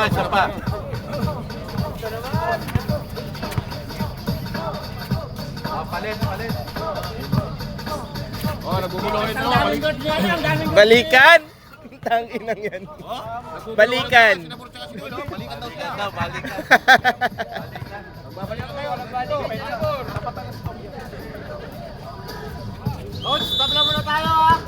Isa pa. Palit. Oh, naguguluhin mo. Balikan? Tanginang yan. Balikan. Balikan daw. Balikan. Magbabalik kayo. Oh, stop na muna tayo ha.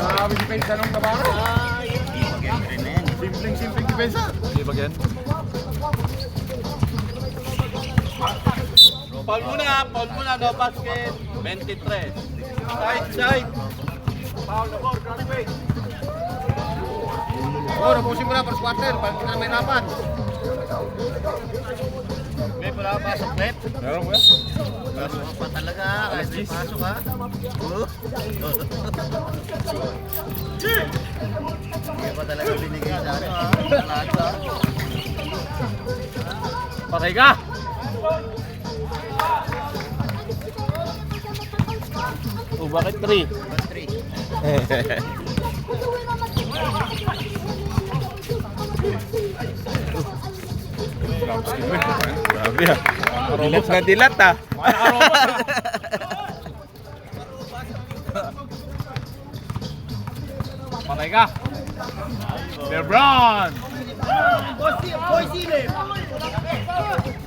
Grabe depensa nung Navarro. Simpleng depensa. Hindi ba yan? Paul muna, no basket. 23. Side. Paul, no ball, cross face. Oh, napusin mo na first quarter, para kita na may rapat. May pala pasok net. Meron mo yan? Pasok pa talaga, kahit may pasok ha. Hindi pa talaga binigay sa ano ha. Nasa. Patay ka! Oh, bakit 3? 3. Grabe ah. Dilat na dilat ah. Patay ka! Lebron!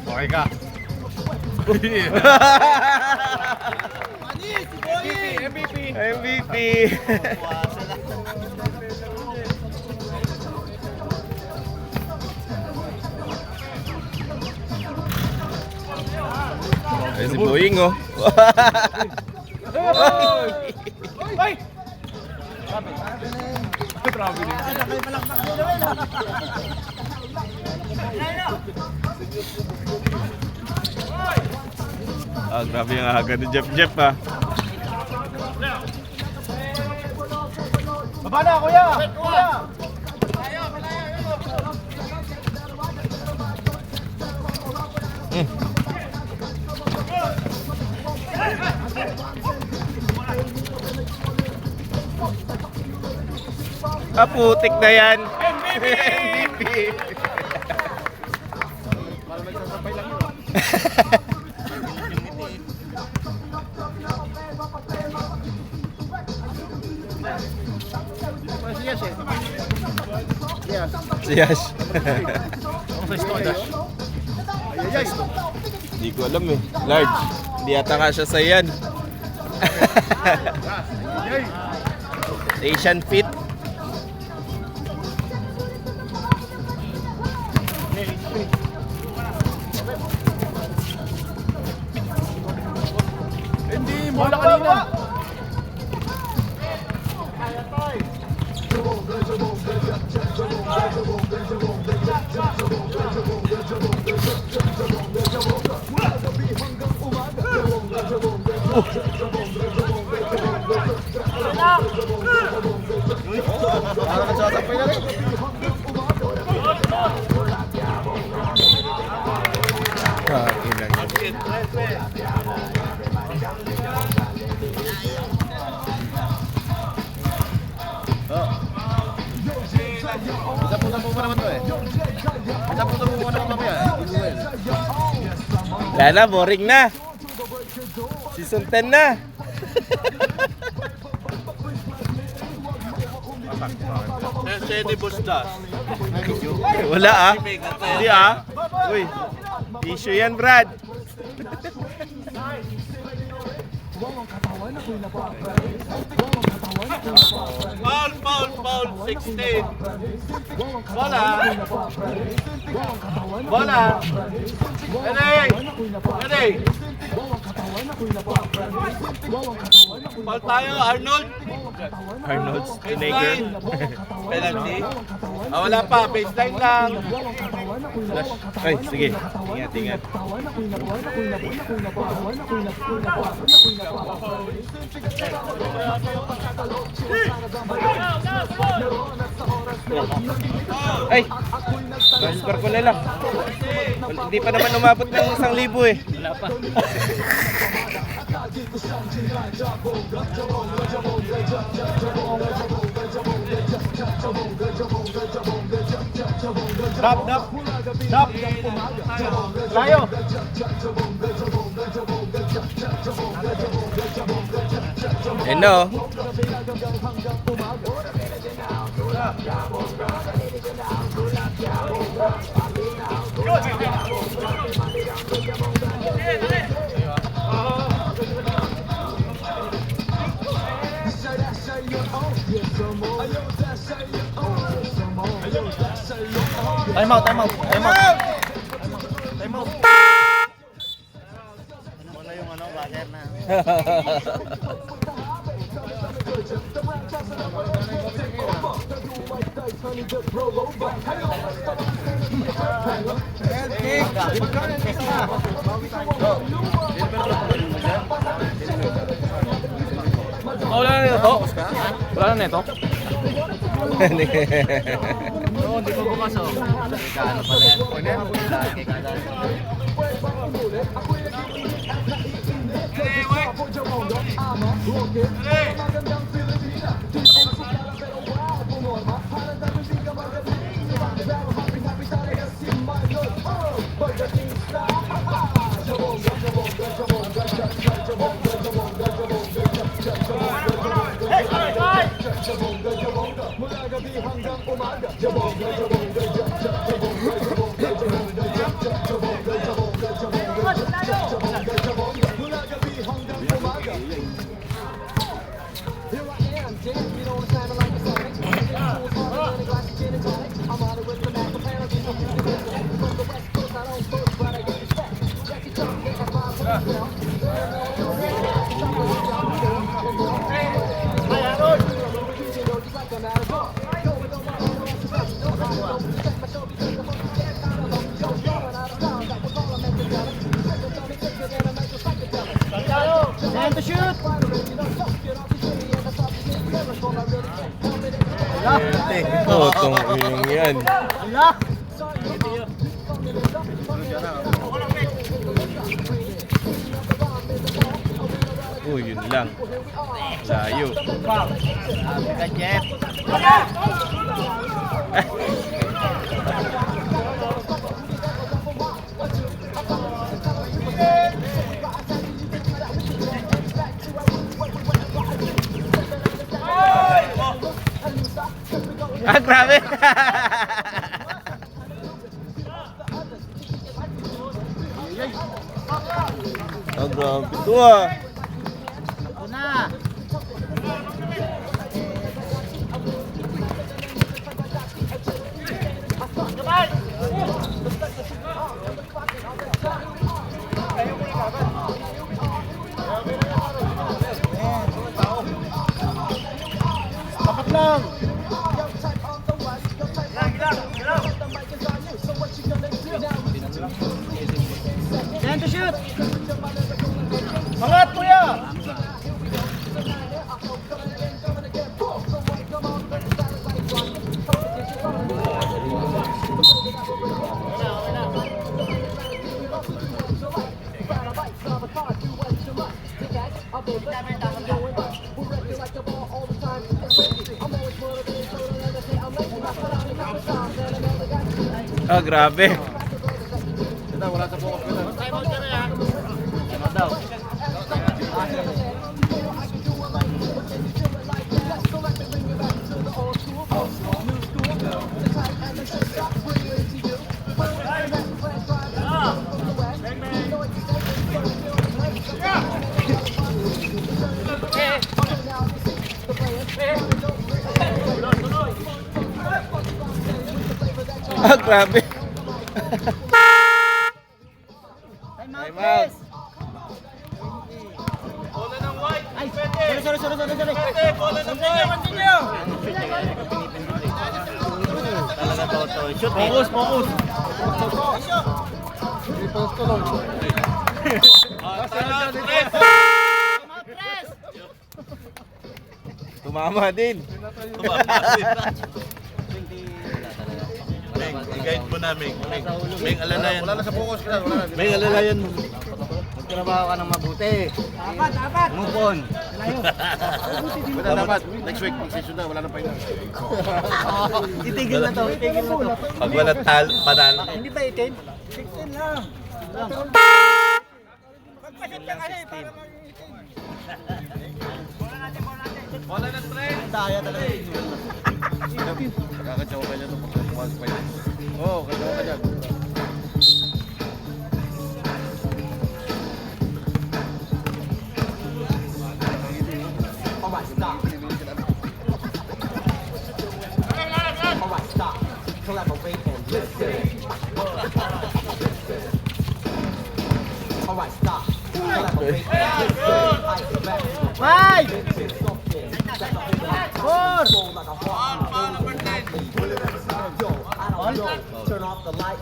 Patay ka! MVP. Ay, si Boying oh. Ay! Grabe din. Ah, grabe yung agad ni Jeff ah. Baba na, kuya! Ah, putik na yan. MVP. Para nagsasabay lang yun. Yes. Si Yash. Ano sa ito, Dash? Ay. Hindi ko alam eh. Large. Hindi ata ka siya sa yan. Asian fit. Hindi, bola kanina. Para nagsasapay na rin. Isa po naman to eh. Isa po naman mamaya eh. Wala na, boring na. Season 10 na. Sede Bustas. Wala ah. Hindi ah. Uy, issue yan, Brad. Foul, 16. Bola. Ready. Paul tayo, Arnold. Arnold Schwarzenegger. Penalty. Wala pa, baseline lang. Flash. Ay, sige. Ingat, ingat. Ay! Transfer ko na lang. Hindi pa naman umabot ng 1,000 eh. Wala pa. Drop. Layo. No. Time out. Muna yung water na. Wala na nito? Wala na nito? Oo, hindi ko bumasok. Ano pala yan? Lagi ka dahil. Oh, tong yung yan. Oh, yun lang. Layo. Ah, grabe. Oh, grabe ito ah. Dapat lang. Time to shoot. Mangat kuya. Oh, grabe. Ito, wala sa focus ko. Time out ka na yan. Time out daw. Ah, grabe. Time out. Talaga toto. Shoot eh. Focus, focus. Talon, tres. Tumama din. Meng, i-guide mo na, Meng. Meng, alalayan. Wala na sa focus ka na. Wala na. Meng, alalayan mo. Magtrabaho ka ng mabuti. Dapat. Move on. Wala dapat. Next week, mag-session na. Wala na pa yun. Itigil na to. Pag wala panalo. Hindi ba 18? 16 lang. Bola ng tres. Daya talaga. Kakatsawa ka niya ito pag pumasok pa yun. Oo, kakatsawa ka niyan. Five! Four! Turn off the light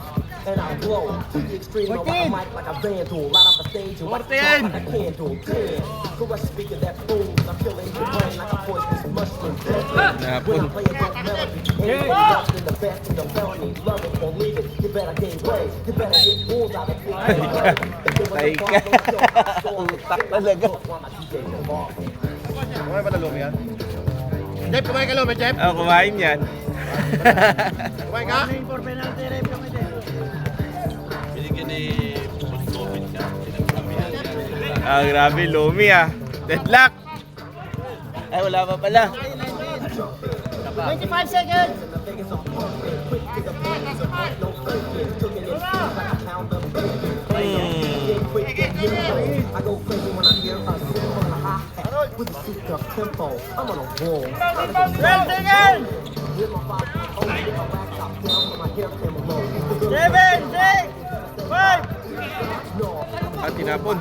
and I'll glow. To the extreme, I rock a mic like a vandal. Light up a stage and watch the talk like a candle. 10. Caress a speaker that booms. I feel it in your brain like a poisonous mushroom. When I play a dope melody, ain't lost in the best in the felony. Love it or leave it. You better gain weight. You better get rules out of it. Utak talaga. Kumain ba na lumi yan? Jeff, kumain ka lumi, Jeff? Oh, kumain yan. Kumain ka? Binigyan ni Bustovin siya. Pinagsabihan niya. Ah, grabe, Lumi ah. Deadlock. Ay, wala pa pala. 25 seconds! I go crazy when I hear a super high with a super tempo. I'm on a roll. 12 seconds! With my vibe, oh, with my back top down, when my hair came along. 7, 6, 5! No, Ah, tinapon.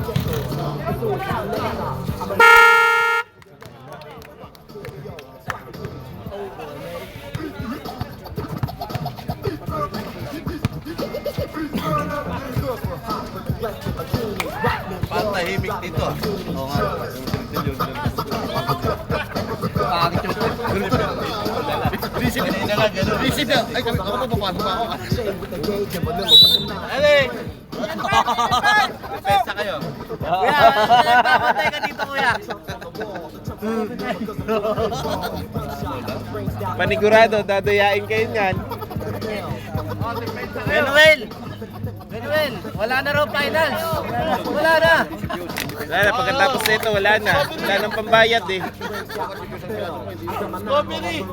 Pantahimik dito. Oo nga. Pangit yung Receive na nga, gano'n. Receive na. Ay, ako pa papasok pa ako. Ali! Depensa kayo. Kuya, papatay ka dito, kuya. Panigurado, dadayain kayo niyan. Manuel, wala na raw finals. Wala na. Wala na, pagkatapos nito, wala na. Wala nang pambayad eh. Bobby!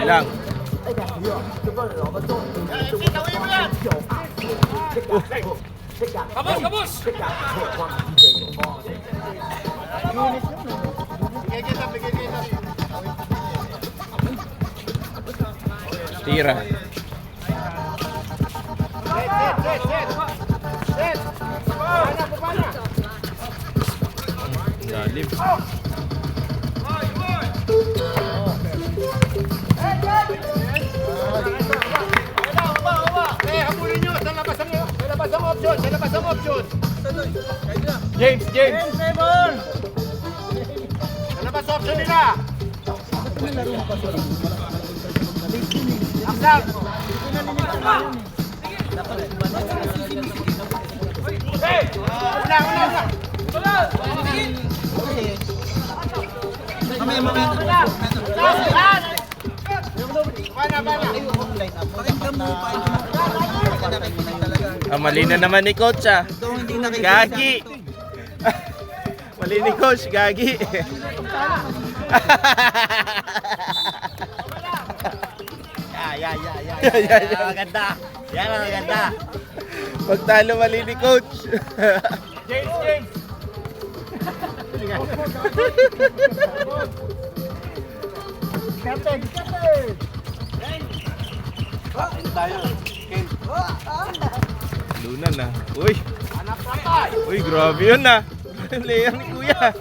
Lang. Kabos! Tira. Lalim. James! Lalabas option nila. Ah, mali na naman ni Coach ah. Gagi. Mali ni Coach, gagi. Yan. Maganda. Yan ang maganda. Pagtalo mali ni Coach. James! Lunan na. Uy! Uy, grabe yun na. Layer ni Kuya.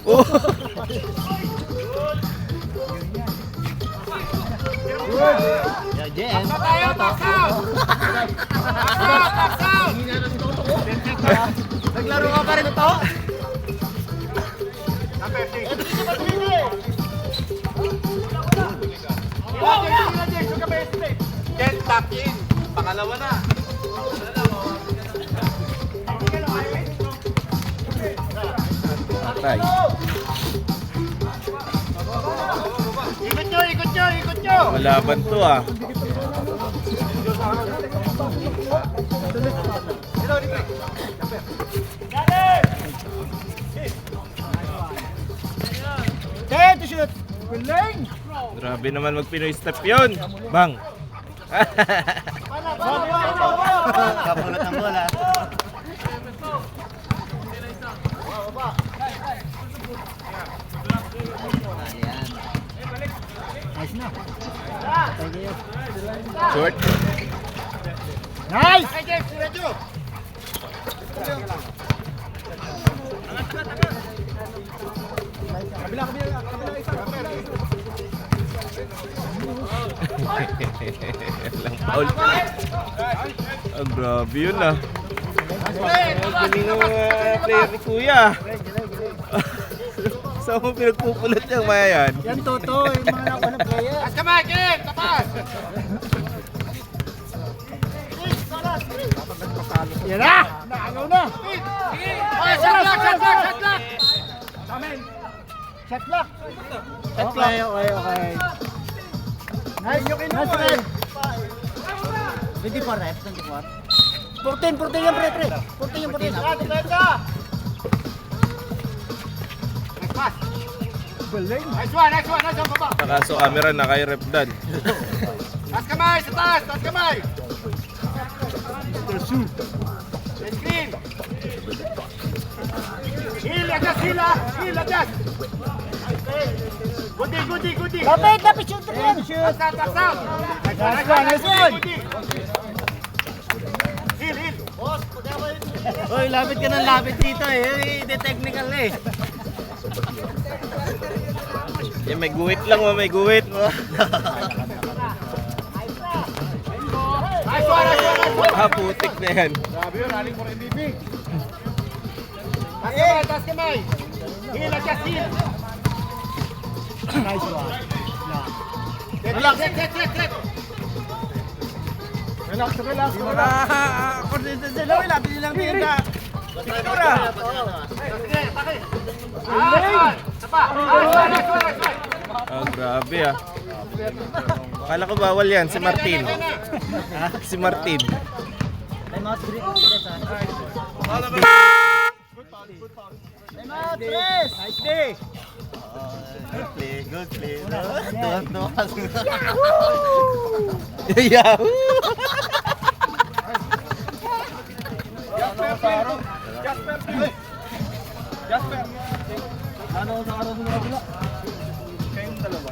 Oh. Jen. Naglaro ka pa rin ito? Ken, tap in. Pangalawa na. Patay. Ikot nyo. Malaban to ah. Grabe naman mag Pinoy step yun. Bang. Kapulat ng bola. Short. Lang foul. Oh, grabe yun ah. Galing ng player ni Kuya. Saan mo pinagpupulat yung maya yan? Yan toto, yung mga nakuha ng player. Kamay, Ken. Tapas. Yan na! Naagaw na! Okay, shot block. Shot block! Okay. Nice, nice red. 24 reps, 24. 14 yan, pre. 14 yan. Nice one, baba. Nakaso camera na kay Rep Dan. Taas kamay, sa taas, taas kamay. Screen. Heel, adjust. Goody. Lapit, shoot yan. Taas out. Nice one. Heel. Uy, lapit ka ng lapit dito eh. Hindi technical eh. Yan, may guhit lang oh, may guhit. Nice one. Ah, putik na yan. Grabe yun, aling for MVP. Taas kamay. Heel, adjust, heel. Nice one. Relax. Konsentrasyon lang, lapit nilang pinta. Pintura. Ah, grabe ah. Akala ko bawal yan, si Martin. Si Martin. Time out, Tres. Nice day. Good play. Yahoo! Jasper. Ano sa araw sa kabila? Kayong dalawa.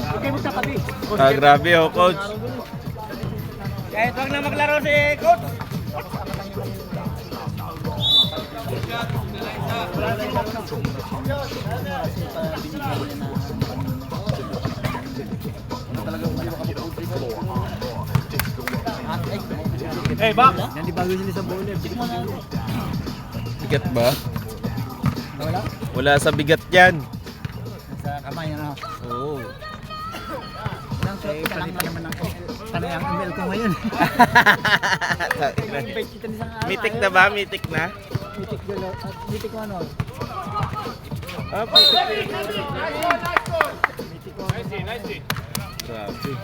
Okay mo sa kabi. Ah, grabe oh, coach. Kahit wag na maglaro si coach. Hey, Bak! Yan di bago sila sa bola. Bigat ba? Wala? Wala sa bigat yan. Sa kamay ano. Oo. Lang shot ka lang naman ng tanay ang email ko ngayon. Mitik na ba? Mitik na? Mitik ko ano? Ah, putik. Nice. Grabe.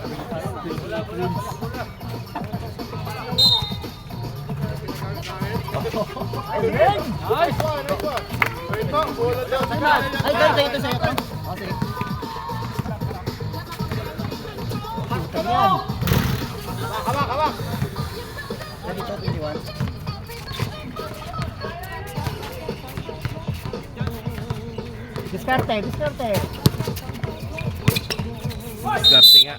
Ay, ganito sa'yo to. O, sige. Hawak. Ganito, 21. Diskarte. Diskarte nga.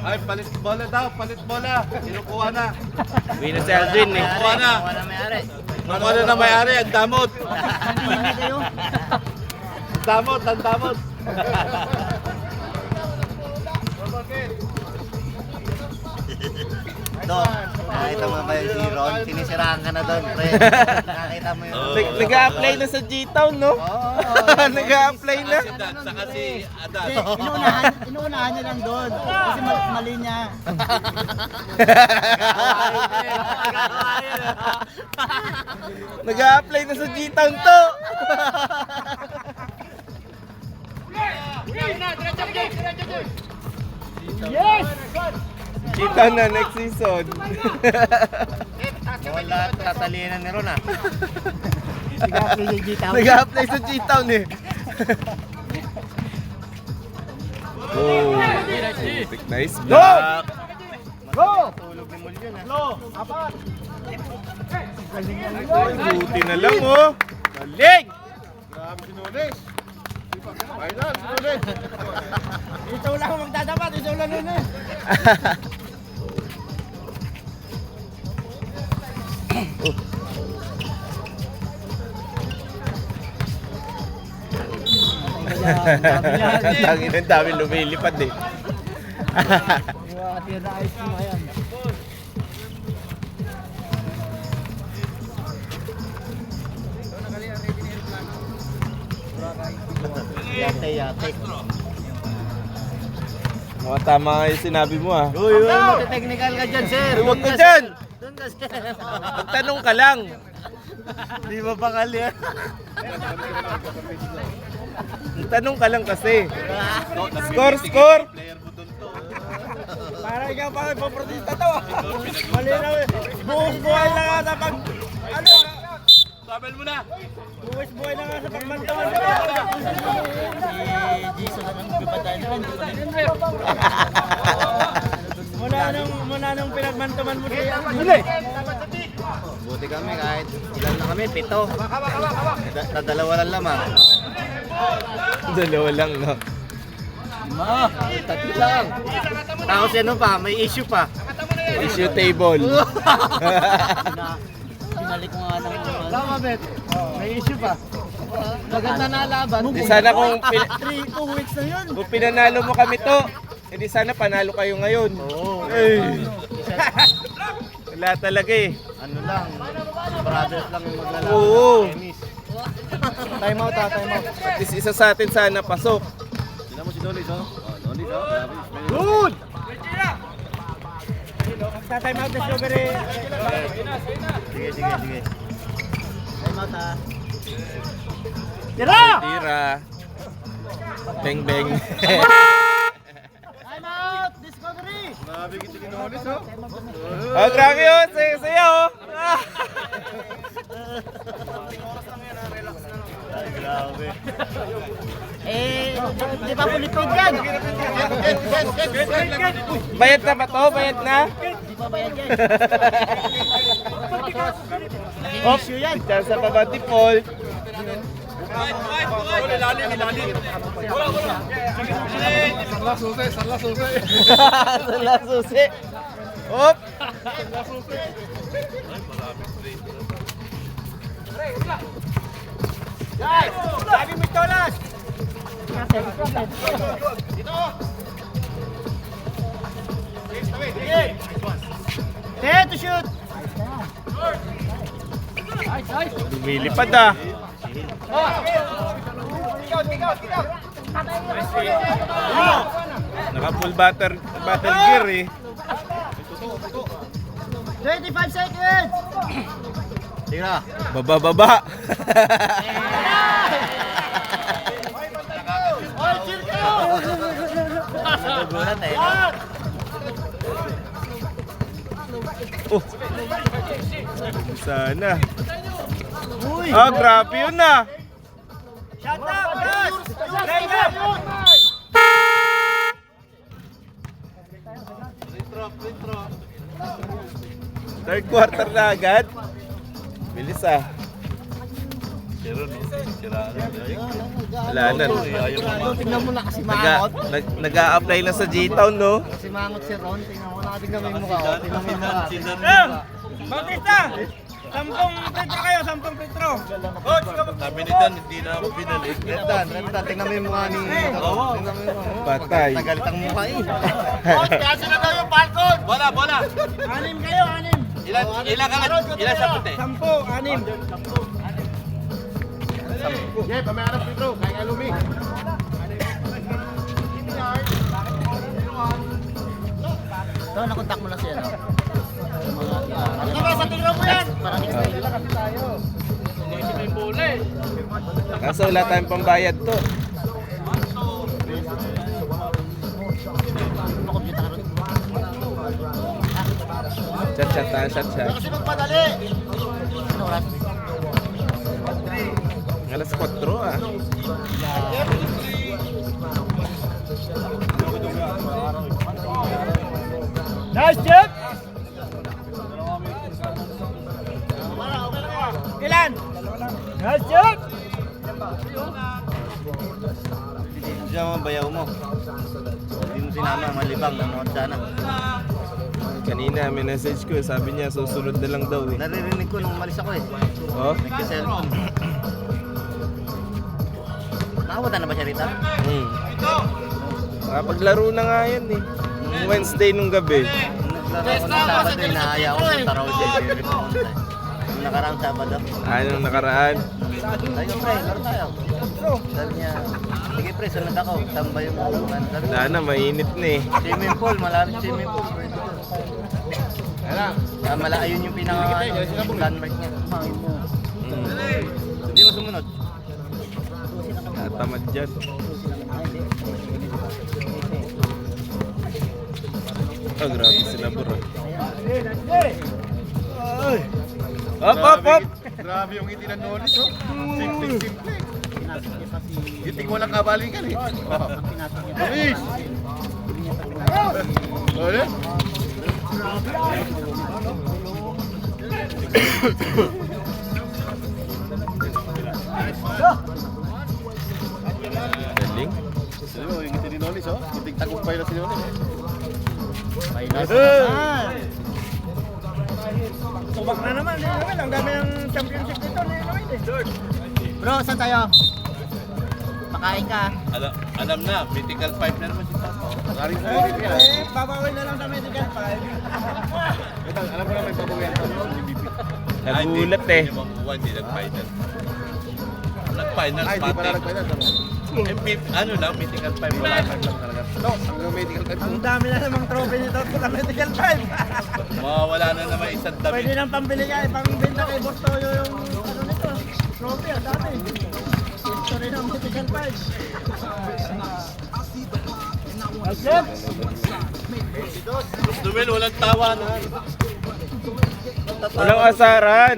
Ay, palit bola daw, palit bola. Kinukuha na. Uwi na si Aldrin eh. Kinukuha na. Wala may-ari. Nakuha na na may-ari, ang damot. Hindi kayo. Ang damot. Doon, nakita mo ba yung si Ron? Sinisiraan ka na doon, pre. Nakita mo yun. Nag-a-apply na sa G-Town, no? Nag-a-apply na. Si Dan, saka si Adan. Inuunahan niya lang doon. Kasi mali niya. Nag-a-apply na sa G-Town to. Yes! G-Town na next season. Wala tatalinan ni Ron, ah. Nag-apply yung G-Town. Nag-a-apply sa G-Town eh. Oh, nice block. Go! Tulog ni Mulyon, ha? Go! Apat! Buti na lang, oh. Galing! Grabe si Nunes. Final, si Nunes. Ito lang ang magdadapat, ito lang yun eh. Tangin ang dami lumilipad eh. Tira ice mo yan. Yate. Mga tama nga yung sinabi mo ah. Uy, technical ka dyan, sir. Huwag ka dyan! Doon ka, sir. Magtanong ka lang. Di ba bakal yan? Magtanong ka lang kasi. Score! Para ikaw pa ipoprotesta to. Malinaw eh. Buong buhay lang ata pag... Ano? Sabel mo na. Buwis buhay lang sa pagmantawan. Si Jason ang bibatayin naman. Muna nung pinagmantuman mo siya. Huli! Buti kami kahit ilan na kami, 7. Dalawa lang lamang. Dalawa lang, no? Tatlo lang. Tapos ano pa, may issue pa. Issue table. Binalik mo nga ng... Tama, Bet. May issue pa. Maganda na laban. Di sana kung, 2 weeks na yun. kung pinanalo mo kami to, hindi sana panalo kayo ngayon. Oo. Ay. Wala talaga eh. Ano lang, brothers lang yung maglalaban. Oo. Tennis. Time out. At least isa sa atin sana pasok. Tignan mo si Nolis, oh. Nolis, oh. Grabe. Good! Time out na strawberry. Sige. Time out ha. Tira! Tira. Beng beng. Time out! Discovery! Grabe kita si Nolis, oh. Oh, grabe yun. Saya oh. Ah. Ay, grabe. Di ba pulipid yan? Bayad na ba to? Bayad na? Di ba bayad yan? Oh, yan. Chance pa ba default? Sala susi. Op. Guys! Sabi mo tolas! To shoot! Lumilipad ah. Naka full battle gear eh. 25 seconds! Tira. Baba. All chill kayo! Nagulat eh. Oh. Sana. Uy! Ah, grabe yun ah. Shut up! Guys! Play up! Third quarter na agad. Bilis ah. Wala na. Tingnan mo na kasi Nag-a-apply na sa J-Town, no? Si Mangot si Ron, tingnan mo na, tingnan mo yung mukha. Tingnan mo yung mukha. Bautista! 10 petro kayo, 10 petro. Sabi ni Dan, hindi na ako pinali. Rentan, tingnan mo yung mukha ni... Tingnan mo yung mukha. Patay. Nagalit ang mukha eh. Kasi na daw yung Falcon! Bola, bola! 6 kayo, 6. Ilan ka na? Ilan sa puti? 10, 6. Yeah, pamayaran Pedro, kaya alumi. So, nakontak mo na siya, no? Ano ba, sa tingnan mo yan? Parang Kaso wala tayong pambayad to. Shot. kasi magpadali. Ano oras? Alas 4 ah. Nice, Jeff! Ilan? Nice, Jeff! Diyan mo bayaw mo. Hindi mo sinama, malibang, namuot sana. Kanina may message ko, sabi niya susunod na lang daw eh. Naririnig ko nung umalis ako eh. Oh? Nagka-cellphone. Nakawata na ba siya rito? Paglaro na nga yan eh. Nung Wednesday nung gabi. Naglaro ako ng Sabado eh, naaya ako sa Taraw J. Nung nakaraang Sabado. Anong nakaraan? Tayo pre, laro tayo. Sabi niya, sige pre, sunod ako. Tambay mo. Sabi ko, Sana mainit na eh. swimming pool, malamig swimming pool. Ayun yung pinaka-landmark niya. Hindi mo sumunod. Tatamad dyan. Oh, grabe sila bro. Hop! Grabe yung ngiti ng Nolis, oh. Simple. Giting mo lang kabalingan eh. Luis! Ulit? Galing. Sino yung ngiti ni Nolis, oh. Giting tagumpay na si Nolis. Subak na naman, ang dami ng championship dito ni Lloyd eh. Bro, saan tayo? Pakain ka. Alam na, mythical 5 na naman si Papa. Maraming sa Babawin na lang sa medical 5. Alam mo na may babawian pa. Nagulat eh. Hindi nag-final. Nag-final, Ay, di pala nag-final. Ano lang, mythical 5 wala lang talaga. No, hanggang medical type. Ang dami na namang trophy nito sa medical 5. Mawawala na naman isang Pwede damit. nang pambili ka, pangbenta kay Boss Toyo yung ano nito. Trophy, ang dami. History ng medical 5. Alsep! Dumel, walang tawanan. Walang asaran.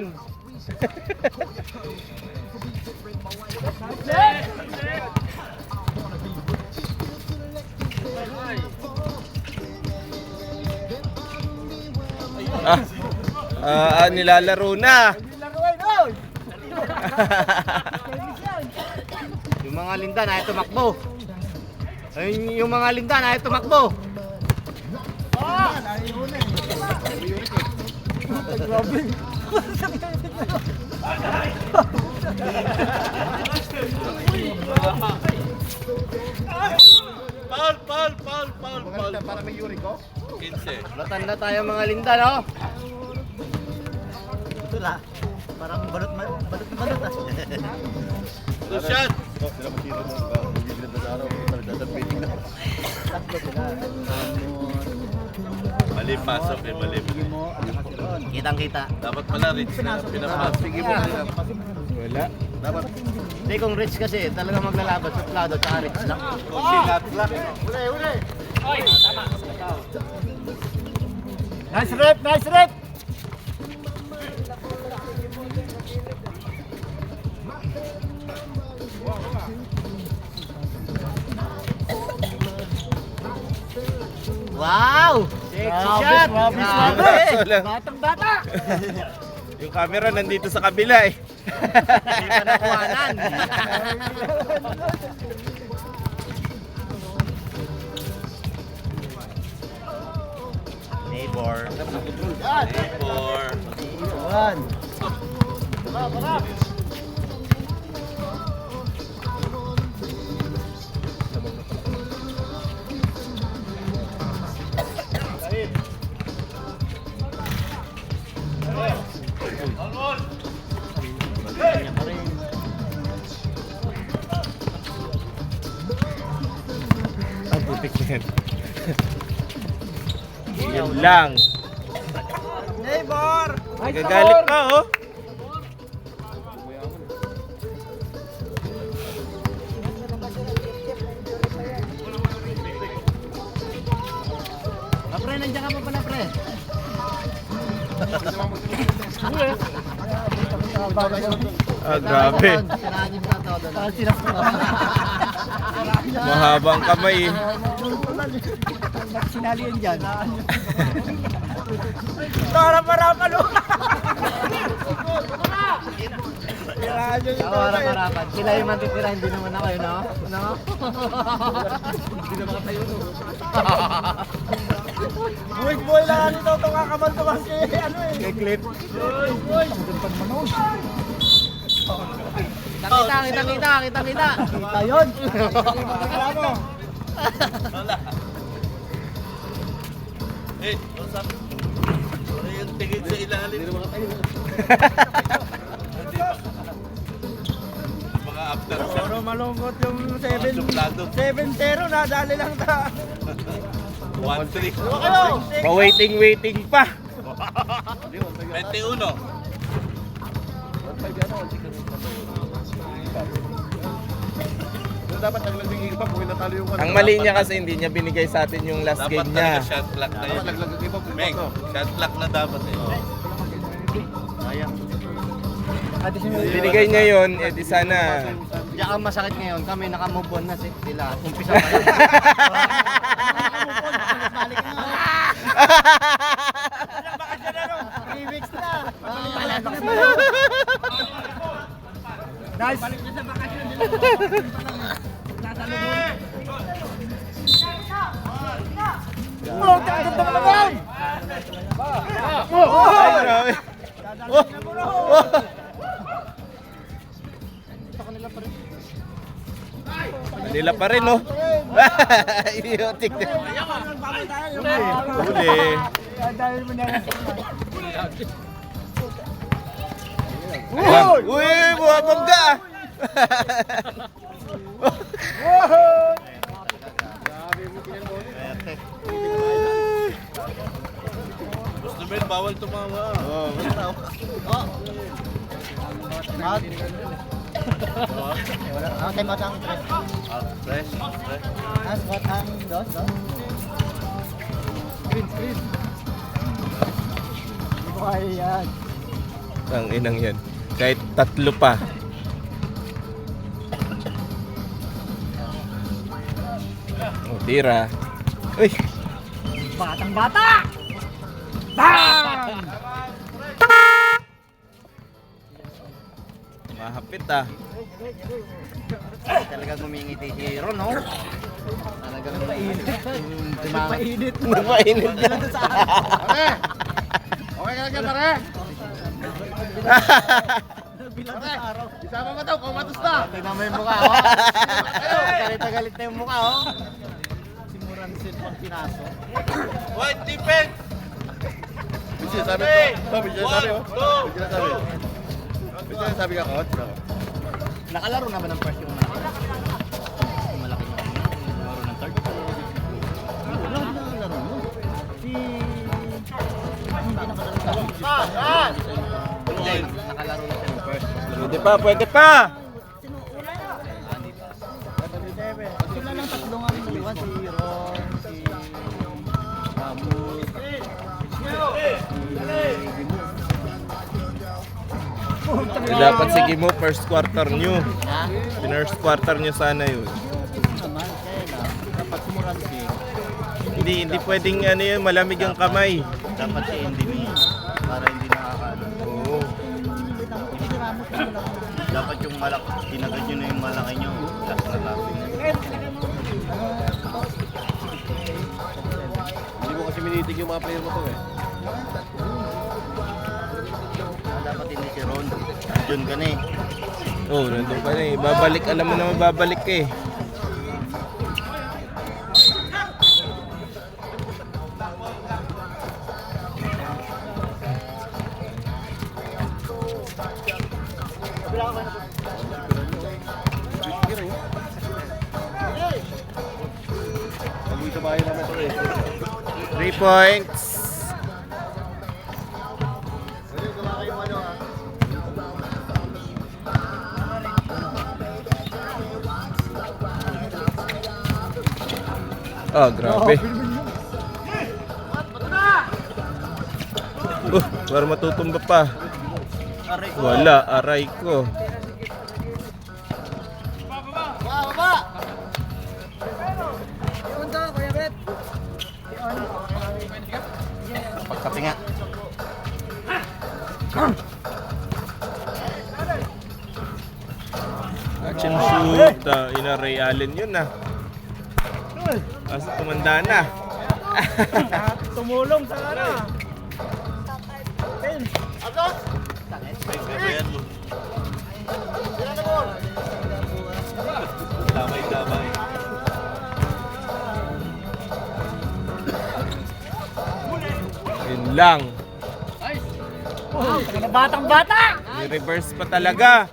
Nilalaro na. Yung mga lindan ay tumakbo. Ayun yung mga lindan ay tumakbo. Paul. Para may uric ko. 15. Matanda tayo mga lindan, oh. Ito la. Parang balot ah. Lucian. Sila matiro na. Bibigyan na sa araw. Dadadpiting na. Mali pasok eh, mali. Kitang-kita. Dapat pala rich na pinapasok. Sige mo na. Wala. Dapat. Hindi, kung rich kasi, talaga maglalaban sa plado at rich lang. Sinat lang. Nice rep, nice rep! Wow! Si shot! Braso lang. Batang bata! Yung camera nandito sa kabila eh. Hindi pa nakuhanan. Neighbor. Neighbor. Yan. Ang putik na yan. Yan lang. Neighbor! Nagagalit pa oh. Pre, nandiyan ka pa pala, pre. Ah, grabe. Mahabang kamay eh. Sinali yan dyan. Para-para-palo! Para-parapan. Sila yung matitira, hindi naman ako yun, no? No? Hindi naman kayo, no? Boy lang ito, ito kakaman-tumas kay ano eh. Kay Clip. Boy! Kita. Kita yun. Kita mo. Eh, what's up? Ano yung tingin sa ilalim? Mga after shot. Pero malungkot yung Suplado. 7-0, nadali lang ta. 1-3. Pa-waiting pa. 21. Dapat naglagay iba kung natalo yung Ang mali niya kasi hindi niya binigay sa atin yung last Dapat game niya. talaga shot clock na yun. naglagay iba kung Meg, shot clock na dapat eh. Binigay niya yun, eh di sana. Diyan ang masakit ngayon, kami nakamove on na sila. Umpisa pa lang. Balik na. 3 weeks na. Nice. Balik na sa bakasyon nila. Oh, ganda naman! Ay, grabe. Manila pa rin, no? Idiotic na. Huli. Dahil mo na lang. Uy, buhabangga! Gusto mo yun, bawal tumawa. Okay, matang tres. Fresh. As what ang dos? Screen. Ayan. Ang inang yan. Kahit tatlo pa. Oh, tira. Uy! Batang bata! Bang! Mahapit ah. Talagang humingiti si Ron, no? Talagang mainit. Mainit. Napainit na. Okay ka lang pare. Bilang sa araw. Isama mo daw, kumatos na. Tingnan mo yung mukha, oh. Galit na yung mukha, oh. Simuran sin pag pinaso. White defense! Bisa sabi ko. Bisa sabi ko. Bisa sabi ka, coach. Nakalaro na ba ng first yung malaki? Yung malaki na nakalaro ng third? Wala na laro mo. Si... Hindi nakalaro sa Hindi, nakalaro na siya ng first. Pwede pa! Sila lang tatlo nga rin naliwan. Si Ron, si... Camus, Dapat sige mo, first quarter nyo. First quarter nyo sana yun. naman, kaya lang. Dapat simuran si... hindi pwedeng ano yun, malamig ang kamay. Dapat si Enemy. Para hindi nakakaano. Oo. Dapat yung malaki, tinagad nyo na yung malaki nyo. Last na lapin. Hindi mo kasi minitig yung mga player mo to eh. Dapat hindi si Ron. Andun ka na eh. Oo, nandun ka na eh. Babalik, alam mo naman babalik ka eh. Pag-uwi sa bahay namin to eh. 3 points. Oh, grabe. Para matutumba pa. Wala, aray ko. Pagkapi nga. Action shoot. Ina Ray Allen yun ah. Asa tumanda na. Tumulong sa ano. Damay-damay. Yun lang. Batang-bata! I-reverse pa talaga.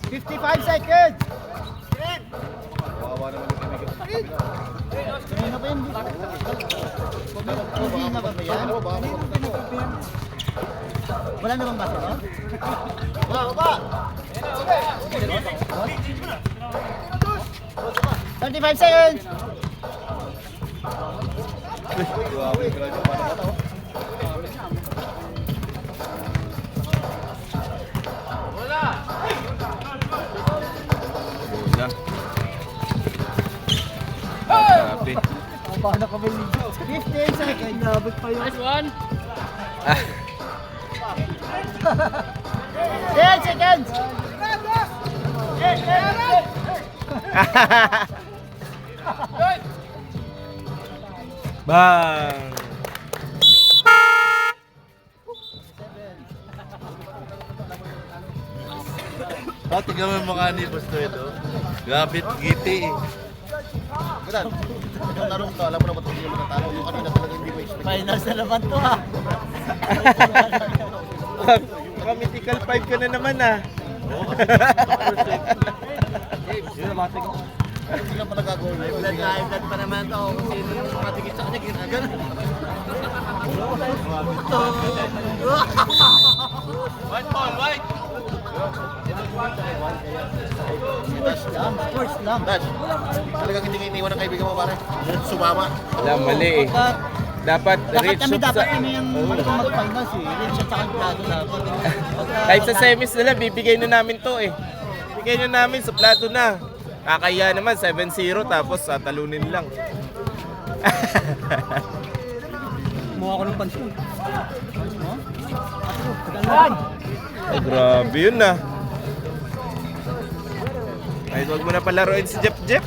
55 seconds! Kawawa naman yung kami. Kanina pa yun. Hindi na ba ba yan? Wala na bang basa ba? Wala ba? 35 seconds! Grabe, grabe. Bata-bata oh. Bola. Grabe. Paano ka ba yung 15 seconds? Nabot pa yun. Nice one! 10 seconds! Bang! Tingnan mo yung mukha ni Basto ito. Gabit, giti eh. Budan, yung tarong to, alam mo naman hindi mo natalo. Yung kanina talaga hindi mo expect. Finals na naman to ha. Mythical 5 ka na naman ah. Hindi ka pa nagagawa na yun. Live pa naman to. Kung sino yung makatikit sa kanya, ginagano. Sports lang. Dash, talagang hindi ka iniwan ng kaibigan mo pare. Sumama. Wala, mali eh. Dapat Dapat reach kami up dapat sa... kami yung mag-finals eh. Reach at saka plato dapat. Kahit sa semis nila, bibigay na namin to eh. Bibigay na namin, suplado na. Kakaya naman, 7-0 tapos talunin lang. Kumuha ko ng pansin. Ay, grabe yun ah. Ay, huwag mo na palaruin si Jeff Jeff.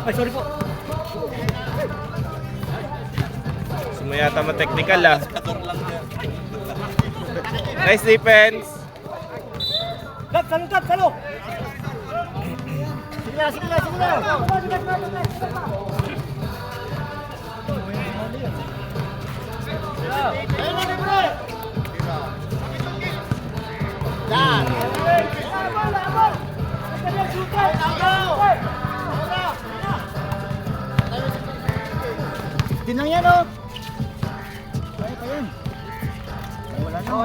Ay, sorry po. Sumayata ma-technical ah. Nice defense. Gat, salo! Sige na! Tinang yan oh! Kaya pa yan. Wala na.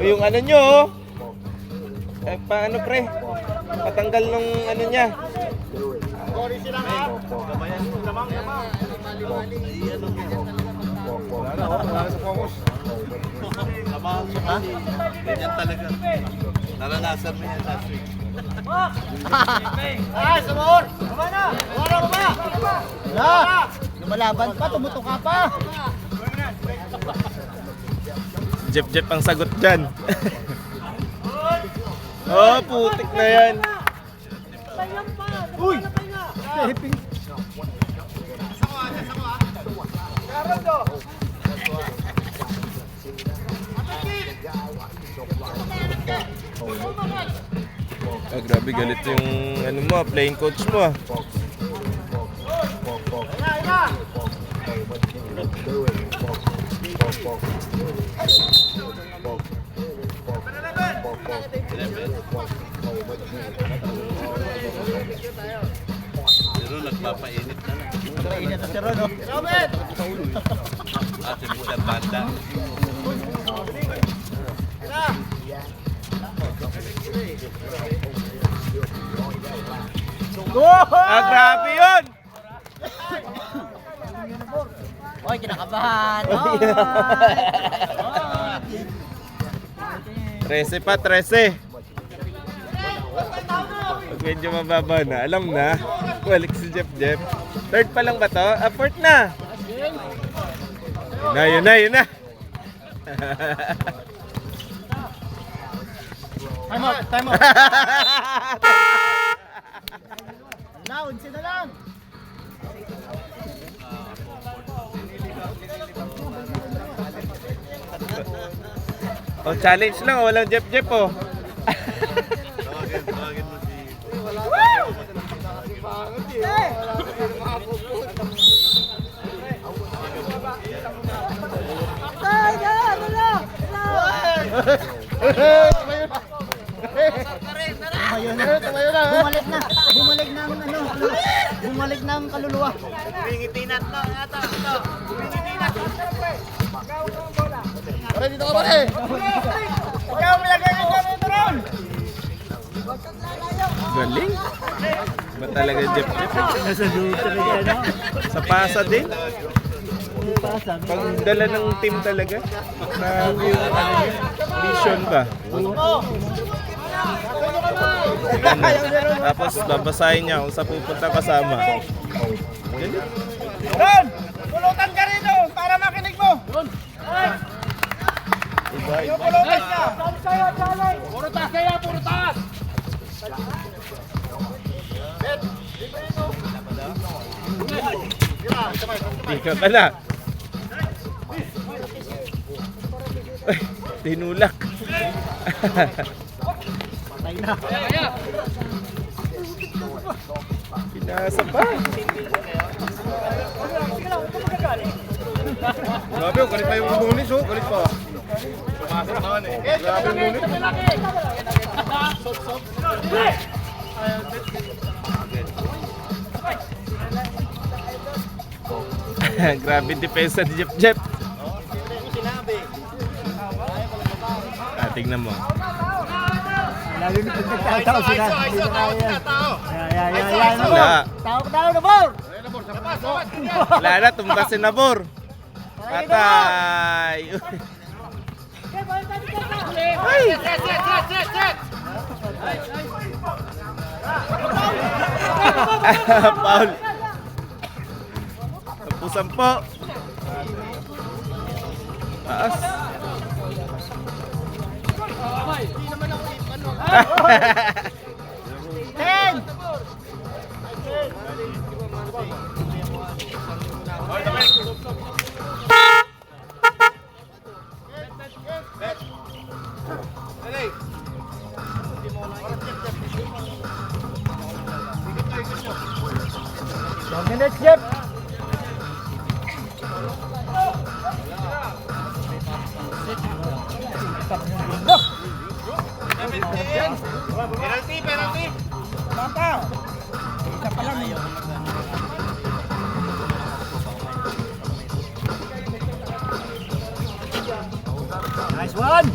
Yung ano nyo oh. Eh, paano pre? Patanggal nung ano niya. Wala na, wala na sa focus. Ganyan talaga. Naranasan mo yan last week. Wala! Lumalaban pa, tumutuka pa! Jeff ang sagot dyan. Oh, putik na yan. Uy! Stepping. Ah, grabe galit yung ano mo, playing coach mo ah. Pero nagpapainit na lang. Init na si Ron, oh. At yung bulan banda. Ah, grabe yun! Oy, kinakabahan! 13 pa, 13. Pag medyo mababa na, alam na. Balik si Jeff. Third pa lang ba to? Ah, fourth na. Yun na. Time out! Wala, 11 na lang! Oh, challenge lang, walang Jeff oh. Tawagin mo si... Bumalik na ang kaluluwa. Pare, dito ka pare! Ikaw, malagay ka kami ito ron! Galing. Ba talaga Jeff? Nasa dulo talaga, ano? Sa pasa din. Pagdala ng team talaga. Grabe yung ano yun. Vision ba? Tapos babasahin niya kung sa pupunta kasama. Galing. Ron! Pulutan ka rito para makinig mo! Yung pulutan ka! Puro taas kaya, puro taas! Tika ka na. Ay, tinulak. Patay na. Pinasa pa. Grabe, galit pa yung lunis, oh. Galit pa. Pumasok naman eh. Grabe yung lunis. Grabe depensa ni Jeff. Ah, tignan mo. Lalo na pag nagtatao sila. Yan. Wala. Tao na, Bor! Wala na, tumba si Nabor. Patay. Ay! Paul. Tapusan po. Taas. Ten! Minutes, Jeff! Penalty! Bata! Isa pa lang. Nice one!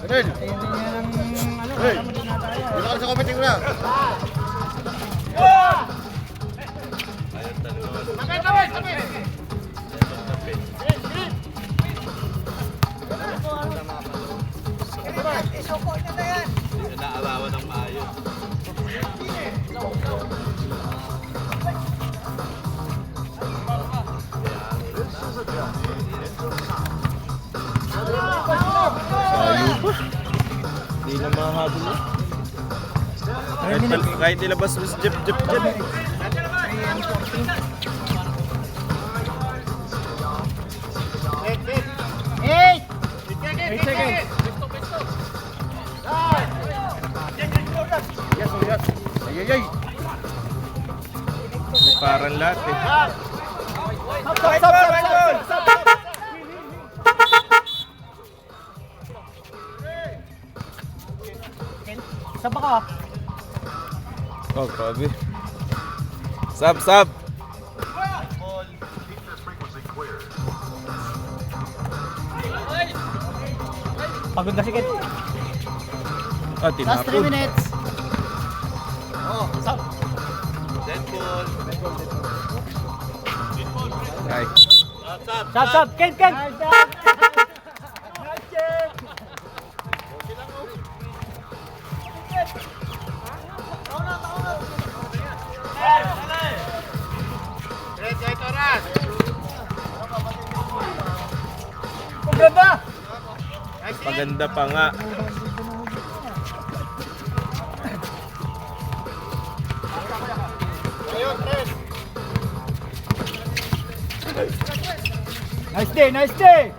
Red. Ayun din yan ang ano, Hey. kasama din nata yan. Dito ka sa competing mo na. Naabawan ng maayos. Sayo pa. Hindi na mahabol eh. Kahit ilabas mo si Jeff. Eight! 8 seconds. Yes, oh yes. Ay. Parang lahat eh. Saba ka. Oh, grabe. Sab. Pagod na si Kit. Ah, Last 3 tinapon. minutes. Deadpool. Ay. Sab. Kit. Paganda pa nga. Nice day.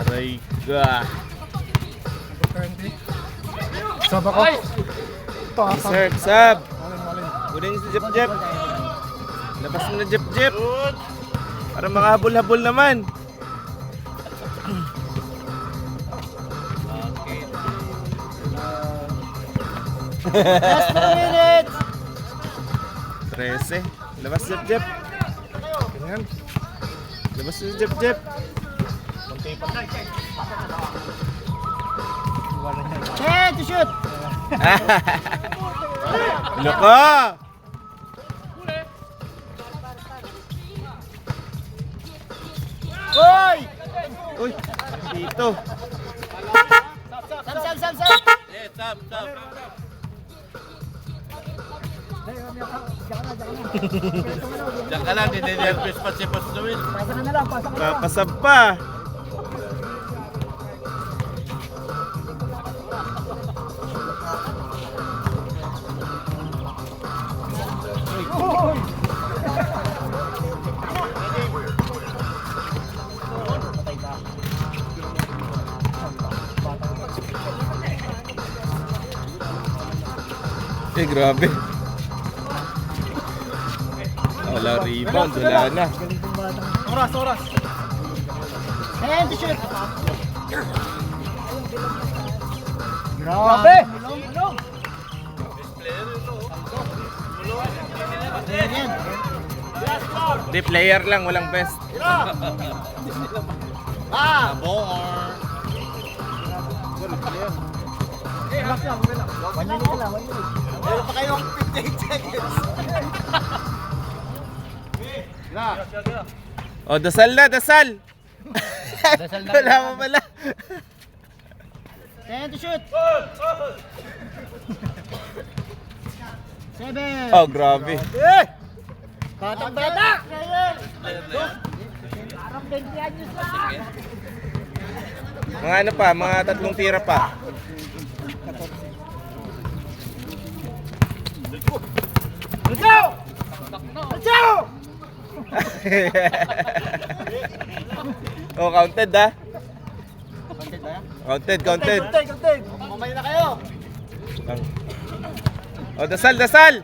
Aray ka. Saba ko. Sab. Kunin si Jeff. Labas mo na Jeff. Para makahabol-habol naman. Last 2 minutes. 13. Labas si Jeff. Ganyan. Labas si Jeff. Hey, to shoot. Loko! Hoy! Uy, dito. Sam. Yeah, tap. Diyan ka lang, nininervous pa si Boss Noel. Pasa ka na lang. Papasab pa. Eh, grabe. Wala rebound, wala na. Oras. And to shoot. Grabe. Mulong. Di player lang, walang best. Meron pa kayong 58 seconds. O, dasal na, dasal! Dasal na. Wala mo pala. 10 to shoot. 7. Oh, grabe. Batang bata. Parang 20 anyos na. Mga ano pa, mga 3 tira pa. Let's go! Oh, counted ah. Counted. Mamaya na kayo. Oh, dasal! Dasal!